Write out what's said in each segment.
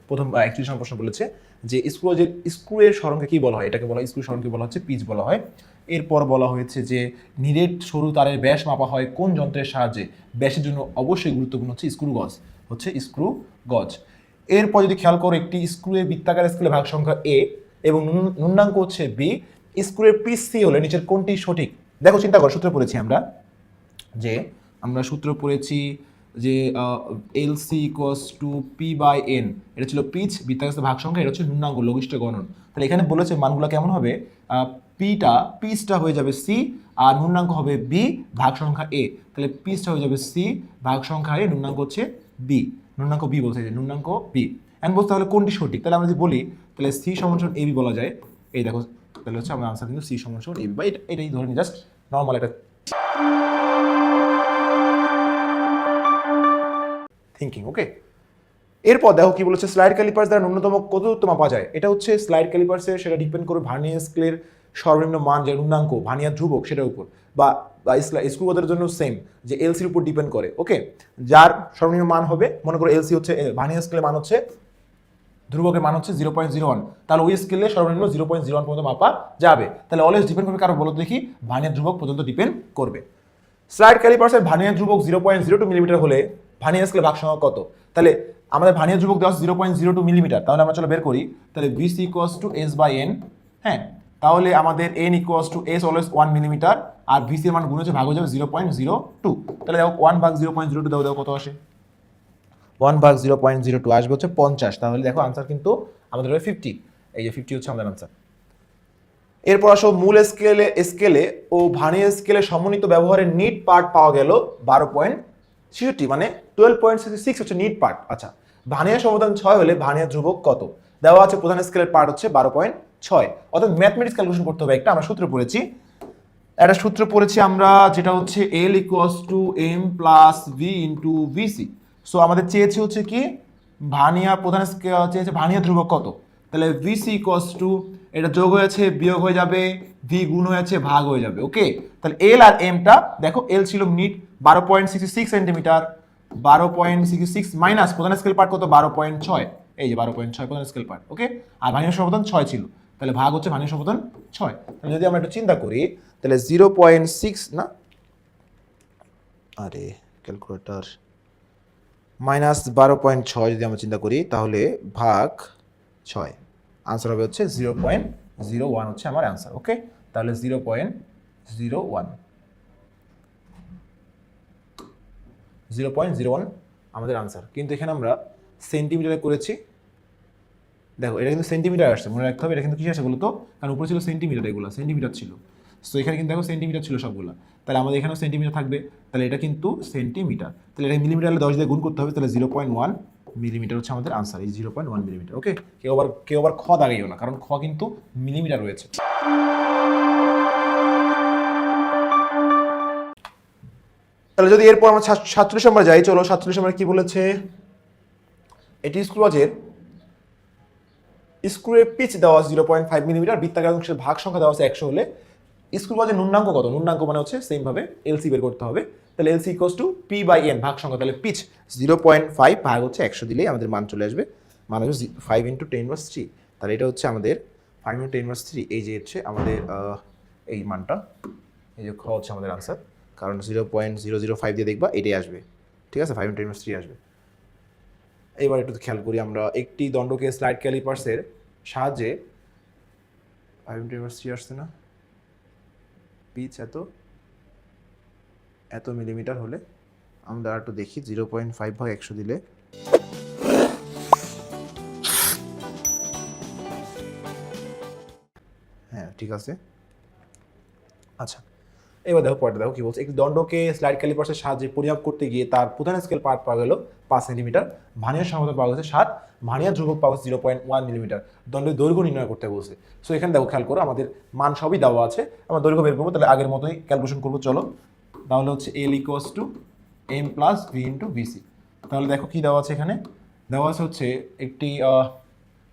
প্রথম 41 নম্বর প্রশ্ন বলেছে যে স্ক্রুয়ের সরণকে কি বলা হয়, এটাকে বলা হয় স্ক্রুর সরণকে বলা হচ্ছে পিচ বলা হয়। এরপর বলা হয়েছে যে নিরেট সরু তারের ব্যাস মাপা হয় কোন যন্ত্রের সাহায্যে, ব্যাসের জন্য অবশ্যই গুরুত্বপূর্ণ হচ্ছে স্ক্রু গজ। এরপর যদি খেয়াল করো একটি স্ক্রুয়ের বৃত্তাকার স্কেলে ভাগ সংখ্যা এ এবং ন্যূনাঙ্ক হচ্ছে বি, স্ক্রুয়ের পিচ সি হলে নিচের কোনটি সঠিক? দেখো চিন্তা করো, সূত্র পড়েছি আমরা সূত্র পড়েছি যে L C equals to P by N, এটা ছিল পিচ, বৃত্তাকার ভাগ সংখ্যা, এটা হচ্ছে ন্যূনাঙ্ক লঘিষ্ঠ গণন। তাহলে এখানে বলেছে মানগুলো কেমন হবে, পিচটা হয়ে যাবে সি আর ন্যূনাঙ্ক হবে বি ভাগ সংখ্যা এ, তাহলে পিচটা হয়ে যাবে সি ভাগ সংখ্যা এ, ন্যূনাঙ্ক হচ্ছে বি, ন্যূনাঙ্ক বি বলছে যে ন্যূনাঙ্ক বি। এখন বলতে তাহলে কোনটি সঠিক, তাহলে আমরা যদি বলি তাহলে সি সমান এ বি বলা যায়। এই দেখো তাহলে হচ্ছে আমার আনসার কিন্তু সি সমান এ বি, বা এটাই ধরে নি, জাস্ট নর্মাল একটা থিঙ্কিং। ওকে, এরপর দেখো কি বলেছে, স্লাইড ক্যালিপার্স দ্বারা ন্যূনতম কত দূরত্ব মাপা যায়। এটা হচ্ছে স্লাইড ক্যালিপার্সের, সেটা ডিপেন্ড করে ভার্নিয়ার স্কেলের সর্বনিম্ন মান যে ন্যূনাঙ্ক ভার্নিয়ার ধ্রুবক সেটার উপর, বা স্ক্রু গজের জন্য সেম যে এলসির উপর ডিপেন্ড করে। ওকে, যার সর্বনিম্ন মান হবে, মনে করো এলসি হচ্ছে ভার্নিয়ার স্কেলের মান হচ্ছে, ধ্রুবকের মান হচ্ছে 0.01, তাহলে ওই স্কেলে সর্বনিম্ন 0.01 পর্যন্ত মাপা যাবে। তাহলে অলওয়েজ ডিপেন্ড করবে কারো, বলো দেখি, ভার্নিয়ার ধ্রুবক পর্যন্ত ডিপেন্ড করবে। স্লাইড ক্যালিপার্সের ভার্নিয়ার ধ্রুবক 0.02 মিলিমিটার হলে ভার্নিয়ার স্কেলে ভাগ সংখ্যা কত? তাহলে আমাদের ভার্নিয়ার ধ্রুবক দেওয়া 0.02 মিলিমিটার, তাহলে আমরা চলো বের করি। তাহলে VC equals to S by N, হ্যাঁ, তাহলে আমাদের N equals to S always 1 millimetre, আর VC এর মান গুণ হচ্ছে ভাগ হয়ে যাবে 0.02। তাহলে দেখো 1 ভাগ 0.02 দাও কত আসে, 1 ভাগ 0.02 আসবে হচ্ছে 50। তাহলে দেখো আনসার কিন্তু আমাদের হবে 50, এই যে 50 হচ্ছে আমাদের আনসার। এরপর আসো মূল স্কেলে ও ভার্নিয়ার স্কেলে সমন্বিত ব্যবহারের নিট পার্ট পাওয়া গেল 12.66, মানে 12.66 হচ্ছে নিট পার্ট। আচ্ছা, ভার্নিয়ার সমাধান 6 হলে ভার্নিয়ার ধ্রুবক কত দেওয়া আছে? প্রধান স্কেলের পার্ট হচ্ছে 12.6, অর্থাৎ ম্যাথমেটিক্স ক্যালকুলেশন করতে হবে একটা। আমরা সূত্র পড়েছি আমরা, যেটা হচ্ছে L equals to M plus V into VC. So আমাদের চেয়েছে হচ্ছে কি, প্রধান চেয়েছে ভার্নিয়ার ধ্রুবক কত, তাহলে ভিসি ইকুয়ালস টু, এটা যোগ হয়েছে বিয়োগ হয়ে যাবে, ভি গুণ হয়েছে ভাগ হয়ে যাবে। ওকে, তাহলে এল আর এমটা দেখো, এল ছিল মিড 12.66 সেন্টিমিটার, 12.66 মাইনাস প্রধান স্কেল পার্ট কত, 12.6, এই যে 12.6 প্রধান স্কেল পার্ট। ওকে, আর ভার্নিয়ার সমাধান 6 ছিল, তাহলে ভাগ হচ্ছে ভার্নিয়ার সমাধান 6। তাহলে যদি আমরা একটু চিন্তা করি, তাহলে 0.6 না, আরে ক্যালকুলেটর, মাইনাস 12.6 যদি আমরা চিন্তা করি, তাহলে ভাগ 6, আনসার হবে হচ্ছে 0.01 হচ্ছে আমার আনসার। ওকে, তাহলে 0.01 আমাদের আনসার। কিন্তু এখানে আমরা সেন্টিমিটারে করেছি, দেখো এটা কিন্তু সেন্টিমিটার আসছে, মনে রাখতে হবে এটা কিন্তু কি আসে বলতো, কারণ উপরে ছিল সেন্টিমিটার, এগুলো সেন্টিমিটার ছিল। সো এখানে কিন্তু দেখো সেন্টিমিটার ছিল সবগুলো, তাহলে আমাদের এখানেও সেন্টিমিটার থাকবে, তাহলে এটা কিন্তু সেন্টিমিটার, তাহলে এটা মিলিমিটার হলে 10 দিয়ে গুণ করতে হবে, তাহলে 0.1 মিলিমিটার হচ্ছে আমাদের আনসার, এই 0.1 মিলিমিটার। ওকে, কেউ আবার খ দাগাইও না, কারণ খ কিন্তু মিলিমিটার রয়েছে। তাহলে যদি এরপর আমরা 47 নম্বর যাই, চলো 47 নম্বর কি বলেছে, এটি স্ক্রুয়ের পিচ দেওয়া আছে 0.5 মিলিমিটার, বৃত্তাকার অংশের ভাগ সংখ্যা দেওয়া আছে 100 হলে স্ক্রু গজের ন্যূনাঙ্ক কত? ন্যূনাঙ্ক মানে হচ্ছে সেম ভাবে এলসি বের করতে হবে, তাহলে LC equals to P by N ভাগ সংখ্যা, তাহলে পিচ 0.5 ভাগ হচ্ছে 100 দিলেই আমাদের মান চলে আসবে, মান হচ্ছে 5 × 10⁻3, তাহলে এটা হচ্ছে আমাদের 5 × 10⁻3, এই যে হচ্ছে আমাদের এই মানটা, এই যে খ হচ্ছে আমাদের আনসার, কারণ 0.005 দিয়ে দেখবা এটাই আসবে, ঠিক আছে, 5 × 10⁻3 আসবে। এবার একটু খেয়াল করি আমরা, একটি দণ্ডকে স্লাইড ক্যালিপার্সের সাহায্যে 5 × 10⁻3 আসছে না, পিচ এত মিলিমিটার হলে, আমরা একটু দেখি 0.5 ভাগ 100 দিলে, হ্যাঁ ঠিক আছে। আচ্ছা, এবার দেখো পরেরটা দেখো কি বলছে, একটি দণ্ডকে স্লাইড ক্যালিপার্সের সাহায্যে পরিমাপ করতে গিয়ে তার প্রধান স্কেল পার্ট পাওয়া গেল 5 সেন্টিমিটার, ভার্নিয়ার সমাধান পাওয়া গেছে 7, ভার্নিয়ার ধ্রুবক পাওয়া গেছে 0.1 মিলিমিটার, দণ্ডের দৈর্ঘ্য নির্ণয় করতে বলছে। সো এখানে দেখো খেয়াল করো, আমাদের মান সবই দেওয়া আছে, আমরা দৈর্ঘ্য বের করবো, তাহলে আগের মতোই ক্যালকুলেশন করবো, চলো। তাহলে হচ্ছে L equals to M plus V into VC. তাহলে দেখো কি দেওয়া আছে এখানে, দেওয়া আছে হচ্ছে একটি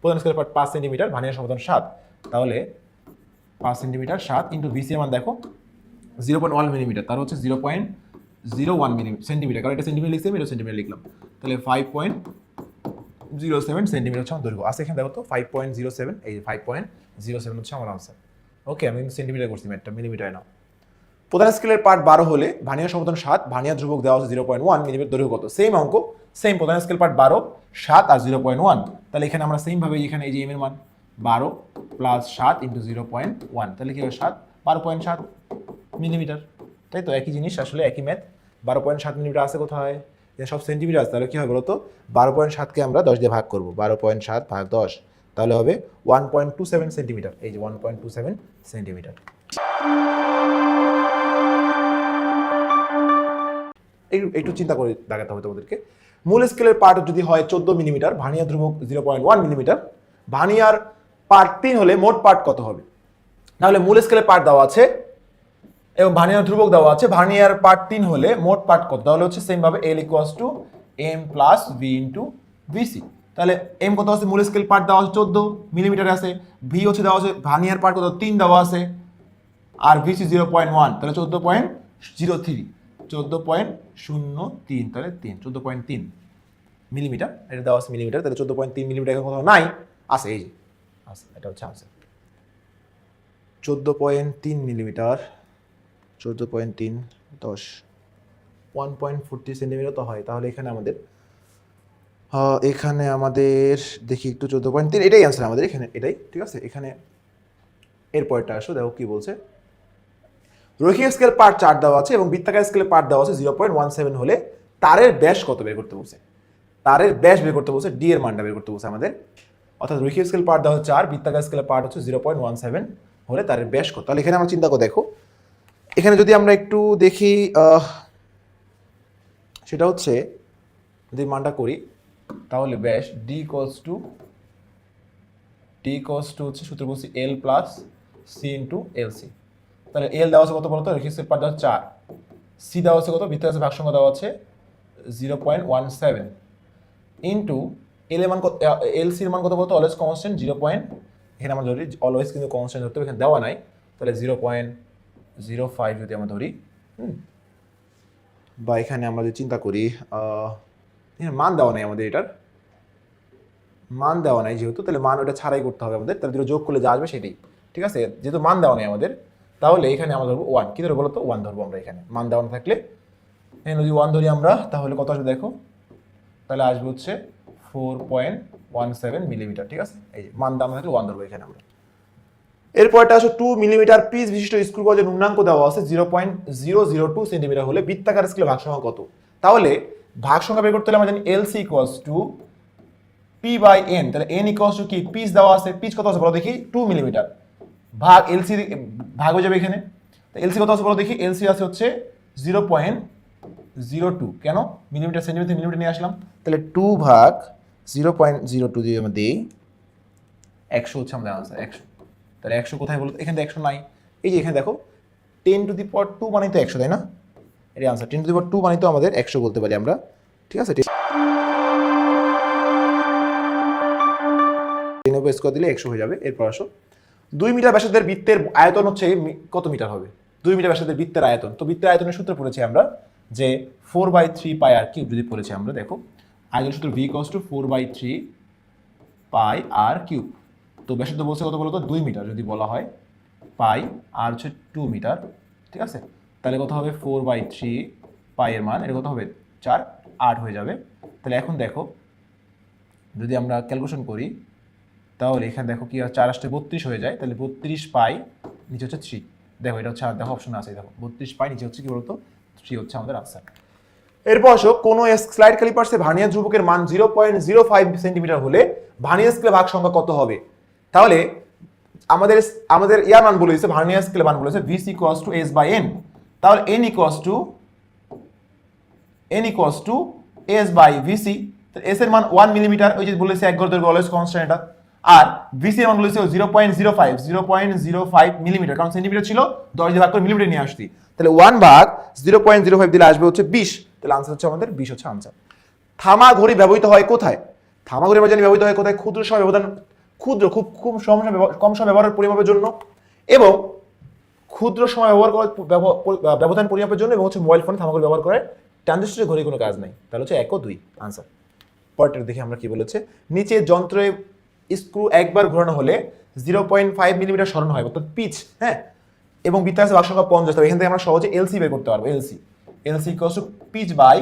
প্রধান স্কেল পার্ট 5 সেন্টিমিটার, ভার্নিয়ার সমাধান 7, তাহলে 5 সেন্টিমিটার 7 ইন্টু ভিসি এর মান দেখো 0.1 মিলিমিটার, তার হচ্ছে 0.01 সেন্টিমিটার, কারণ এটা সেন্টিমিটার লিখছি আমি, এটা সেন্টিমিটার লিখলাম, তাহলে 5.07 সেন্টিমিটার হচ্ছে আমার দৈর্ঘ্য আছে। এখানে দেখো তো 5.07, এই 5.07 হচ্ছে আমার আনসার। ওকে, আমি কিন্তু সেন্টিমিটার করছি, ম্যাথটা মিলিমিটারে না। প্রধান স্কেলের পার্ট 12 হলে ভার্নিয়ার সমর্থন 7, ভার্নিয়ার ধ্রুবক দেওয়া আছে 0.1, মিলিমিটার দৈর্ঘ্য কত? সেম অঙ্ক, সেম প্রধান স্কেল পার্ট 12, 7 আর 0.1। তাহলে এখানে আমরা সেম ভাবে এখানে এই যে এম এর মান 12 প্লাস 7 ইন্টু 0.1, তাহলে কি হবে 7 12.7 মিলিমিটার। তাই তো একই জিনিস, আসলে একই ম্যাথ। 12.7 মিলিমিটার আছে কোথায়? সব সেন্টিমিটার আছে। তাহলে কি হবে বলতো? 12.7কে আমরা 10 দিয়ে ভাগ করবো, 12.7 ভাগ 10, তাহলে হবে 1.27 সেন্টিমিটার। এই যে 1.27 সেন্টিমিটার। একটু চিন্তা করে দেখাতে হবে তোমাদেরকে। মূল স্কেলের পার্ট যদি হয় 14 মিলিমিটার, ভার্নিয়ার ধ্রুবক 0.1 মিলিমিটার, ভার্নিয়ার পার্ট 3 হলে মোট পার্ট কত হবে? তাহলে মূল স্কেলের পার্ট দেওয়া আছে এবং ভার্নিয়ার ধ্রুবক দেওয়া আছে, ভার্নিয়ার পার্ট 3 হলে মোট পার্ট কত? তাহলে হচ্ছে সেম ভাবে L = M plus V into VC। তাহলে M কত আছে? মূল স্কেল পার্ট দেওয়া আছে 14 মিলিমিটার আছে, V হচ্ছে দেওয়া আছে ভার্নিয়ার পার্ট কত 3 দেওয়া আছে, আর VC 0.1, তাহলে 14.03, 14.03, তাহলে 14.3 মিলিমিটার। এটা দেওয়া আছে মিলিমিটার, তাহলে 14.3 মিলিমিটার এখন কোথাও নাই, আছে এই যে আছে, এটা হচ্ছে আনসার। 14.3 মিলিমিটার, 14.3 10 1.40 সেন্টিমিটার তো হয়। তাহলে এখানে আমাদের দেখি একটু 14.3, এটাই আনসার আমাদের এখানে, এটাই ঠিক আছে। এখানে এরপরটা আসো, দেখো কি বলছে। রৈখিক স্কেল পার্ট 4 দেওয়া আছে এবং বৃত্তাকার স্কেলের পার্ট দেওয়া আছে 0.17 হলে তারের ব্যাস কত বের করতে বলছে? তারের ব্যাস বের করতে বলছে, ডি এর মানটা বের করতে বলছে আমাদের। অর্থাৎ রৈখিক স্কেল পার্ট দেওয়া হচ্ছে 4, বৃত্তাকার স্কেলের পার্ট হচ্ছে 0.17 হলে তারের ব্যাস কত? তাহলে এখানে আমরা চিন্তা করে দেখো, এখানে যদি আমরা একটু দেখি, সেটা হচ্ছে যদি মানটা করি তাহলে ব্যাস ডি ইকুয়ালস টু হচ্ছে সূত্র বলছি এল প্লাস সি ইন্টু এলসি। তাহলে এল দেওয়া আছে কত বলতো? রৈখিক স্কেল পার্ট দেওয়া 4, সি দেওয়া আছে কত? বৃত্তাকার ভাগ সংখ্যা দেওয়া আছে 0.17 ইন্টু এল এর মান কত? এলসির মান কত বলতো? Always constant 0. এখানে আমরা ধরি অলওয়েজ কিন্তু কনস্ট্যান্ট ধরতে হবে, এখানে দেওয়া নাই। তাহলে 0.05 যদি আমরা ধরি, বা এখানে আমরা যদি চিন্তা করি, এখানে মান দেওয়া নাই আমাদের, এটার মান দেওয়া নাই যেহেতু, তাহলে মান ওটা ছাড়াই করতে হবে আমাদের। তাহলে দুটো যোগ করলে যা আসবে সেটাই, ঠিক আছে। যেহেতু মান দেওয়া নেই আমাদের, তাহলে এখানে আমরা ধরবো 1। কী ধরবো বলো তো? 1 ধরবো আমরা এখানে, মান দেওয়া না থাকলে। এখানে যদি 1 ধরি আমরা, তাহলে কত আসবে দেখো? তাহলে আসবে হচ্ছে 4.17 মিলিমিটার, ঠিক আছে। এই যে মান দেওয়া না থাকলে 1 ধরবো এখানে আমরা। এরপরটা আসলে 2 মিলিমিটার পিস বিশিষ্ট স্ক্রু গজের ন্যূনাঙ্ক দেওয়া আছে 0.002 সেন্টিমিটার হলে বৃত্তাকার স্কেলে ভাগ সংখ্যা কত? তাহলে ভাগ সংখ্যা বের করতে হলে আমরা জানি LC equals to P by N. তাহলে এন ইকুয়ালস টু কি? পিস দেওয়া আছে, পিস কত আছে বলো দেখি? 2 মিলিমিটার ভাগ এলসি, ভাগ হয়ে যাবে এখানে। তো এলসি কত আছে বলো দেখি? এলসি আছে হচ্ছে 0.02, কেন? মিলিমিটার সেন্টিমিটার মিলিমিটার নিয়ে আসলাম। তাহলে 2 ভাগ 0.02 দিয়ে আমরা দিই 100 হচ্ছে আমাদের আনসার, 100। তাহলে 100 কোথায় বলতো? এখানে 100 নাই, এই যে এখানে দেখো 10⁻² মানে তো 100, তাই না? এটাই আনসার, 10⁻² মানে তো আমাদের 100 বলতে পারি আমরা, ঠিক আছে। 10⁻² দিলে 100 হয়ে যাবে। এরপর আসো 2 মিটার ব্যাসার্ধের বৃত্তের আয়তন হচ্ছে কত মিটার হবে? 2 মিটার ব্যাসার্ধের বৃত্তের আয়তন, তো বৃত্তের আয়তনের সূত্র পড়েছি আমরা যে 4/3 পাই আর কিউব যদি পড়েছি আমরা, দেখো আয়তন সূত্র V equals to 4/3 pi r cube. তো ব্যাসার্ধ বলছে কত বলতো? 2 মিটার যদি বলা হয়, পাই আর হচ্ছে 2 মিটার, ঠিক আছে। তাহলে কত হবে? 4/3 পাই এর মান, এটা কত হবে? 4, 8 হয়ে যাবে। তাহলে এখন দেখো যদি আমরা ক্যালকুলেশন করি, তাহলে এখানে দেখো কি 4 আসতে 32 হয়ে যায়। তাহলে 32 পাই, নিচে হচ্ছে 3। দেখো এটা হচ্ছে, দেখো অপশন আছে, দেখো 32 পাই, নিচে হচ্ছে কি বলতো? 3 হচ্ছে আমাদের আনসার। এরপর আসো কোনো স্লাইড ক্যালিপার্সে ভার্নিয়ার ধ্রুবকের মান 0.05 সেন্টিমিটার হলে ভার্নিয়ার স্কেলে ভাগ সংখ্যা কত হবে? তাহলে আমাদের ইয়ার মান বলেছে, ভার্নিয়ার স্কেলে মান বলেছে VC equals to S by N। তাহলে N equals to S by VC। S এর মান 1 মিলিমিটার, ওই যে বলেছে এক ঘর দৈর্ঘ্য অলওয়েজ কনস্ট্যান্ট এটা। আর VC এর মান বলেছে 0.05 মিলিমিটার, কারণ সেন্টিমিটার ছিল 10 দিয়ে ভাগ করে মিলিমিটার নিয়ে আসছি। তাহলে 1 ভাগ 0.05 দিলে আসবে হচ্ছে 20। তাহলে আনসার হচ্ছে আমাদের 20 হচ্ছে আনসার। থামা ঘড়ি ব্যবহৃত হয় কোথায়? থামা ঘড়ি আমরা জানি ব্যবহৃত হয় কোথায়? ক্ষুদ্র সময় ব্যবধান, খুব কম সময় ব্যবহারের পরিমাপের জন্য, এবং ক্ষুদ্র সময় ব্যবধান পরিমাপের জন্য, এবং হচ্ছে মোবাইল ফোনে থামা ঘড়ি ব্যবহার করে। ট্রানজিস্টরের ঘড়ি কোনো কাজ নাই। তাহলে হচ্ছে 1 ও 2 আনসার। পরেরটা দেখি আমরা কি বলেছে, নিচে যন্ত্রে স্ক্রু একবার ঘোরানো হলে 0.5 মিলিমিটার সরণ হয়, অর্থাৎ পিচ, হ্যাঁ, এবং বৃত্তাকার ভাগ সংখ্যা 50। তবে এখান থেকে আমরা সহজে এলসি বের করতে পারবো। LC equals to pitch by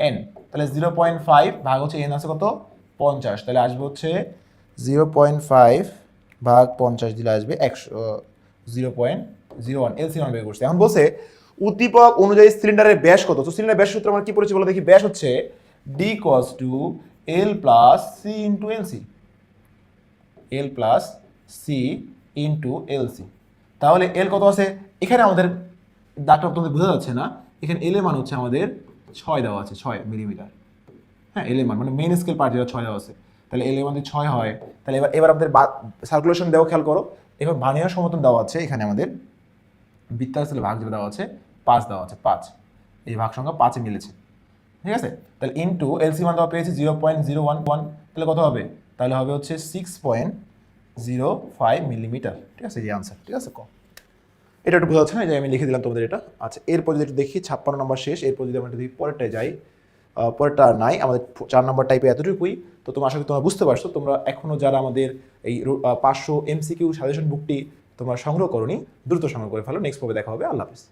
N. তাহলে 0.5 ভাগ হচ্ছে এন আছে কত 50, তাহলে আসবে হচ্ছে 0.5 ভাগ 50 দিলে আসবে 0.01। এলসি মান বের করছে। এখন বলছে উদ্দীপক অনুযায়ী সিলিন্ডারের ব্যাস কত। তো সিলিন্ডারের ব্যাস সূত্র আমরা কি পড়েছি বলে দেখি। ব্যাস হচ্ছে D equals to L plus C into LC, L plus C into LC. তাহলে এল কত আছে এখানে আমাদের দাগটা তোমাদের বোঝা যাচ্ছে না, এখানে এল এর মান হচ্ছে আমাদের 6 দেওয়া আছে, 6 মিলিমিটার। হ্যাঁ, এল এর মান মানে মেইন স্কেল পার্ট যেটা 6 দেওয়া আছে, তাহলে এল এর মান 6 হয়। তাহলে এবার আমাদের সার্কুলেশন দেওয়া খেয়াল করো। এবার ভার্নিয়ার সমতল দেওয়া আছে, এখানে আমাদের বৃত্তাকার ভাগ যেটা দেওয়া আছে 5 দেওয়া আছে, 5, এই ভাগ সংখ্যা 5-এ মিলেছে, ঠিক আছে। তাহলে ইন্টু এলসি মান দেওয়া পেয়েছি 0.011, তাহলে কত হবে, তাহলে হবে হচ্ছে 6.05 মিলিমিটার, ঠিক আছে, এই আনসার, ঠিক আছে। এটা একটু বোঝা যাচ্ছে না, যে আমি লিখে দিলাম তোমাদের এটা। আচ্ছা, এরপর যদি একটু দেখি 56 নম্বর শেষ। এরপর যদি আমরা দেখি পরেরটায় যাই, পরেরটা আর নাই আমাদের 4 নম্বর টাইপে এতটুকুই। তো তোমরা আশা করি তোমরা বুঝতে পারছো। তোমরা এখনও যারা আমাদের এই 500 MCQ সাজেশন বুকটি তোমরা সংগ্রহ করোনি, দ্রুত সংগ্রহ করে ফেলো। নেক্সট পর্বে দেখা হবে। আল্লাহ হাফিজ।